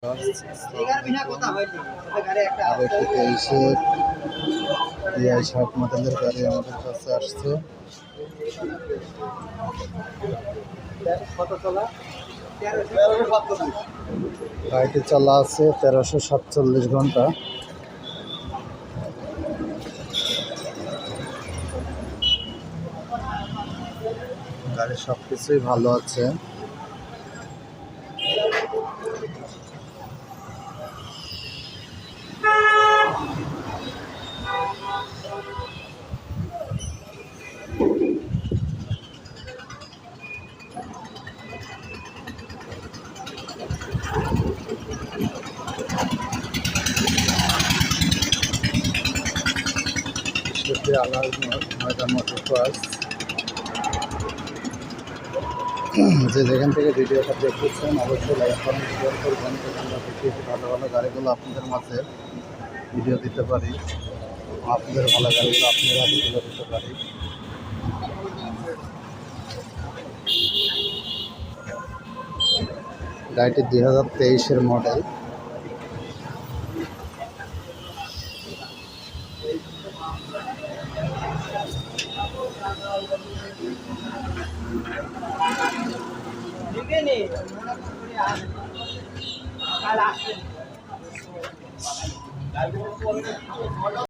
আরেকটি 23-এর EI60 মডেলের গাড়ি আমাদের কাছে আসছে। গাড়িটি চলা আছে 1347 ঘন্টা। গাড়ির সবকিছুই ভালো আছে। যে যেখান থেকে ভিডিওটা দেখতেছেন অবশ্যই লাইক কমেন্ট শেয়ার করবেন, আমরা দেখি ভালো ভালো গাড়িগুলো আপনাদের মাঝে ভিডিও দিতে পারি, আপনাদের ভালো গাড়িগুলো আপনারা ভিডিও দিতে পারি। গাড়িটি 2023-এর মডেল।